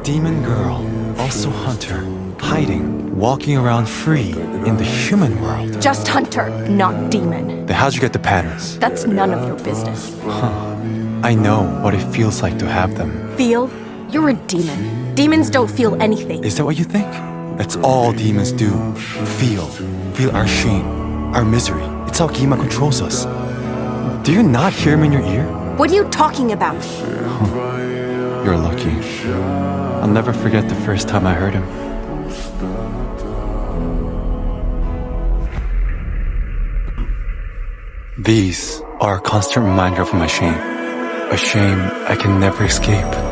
demon girl, also hunter, hiding, walking around free in the human world. Just hunter, not demon. Then how'd you get the patterns? That's none of your business. I know what it feels like to have them. Feel? You're a demon. Demons don't feel anything. Is that what you think? That's all demons do. Feel. Feel our shame, our misery. It's how Gima controls us. Do you not hear him in your ear? What are you talking about? You're lucky. I'll never forget the first time I heard him. These are a constant reminder of my shame. A shame I can never escape.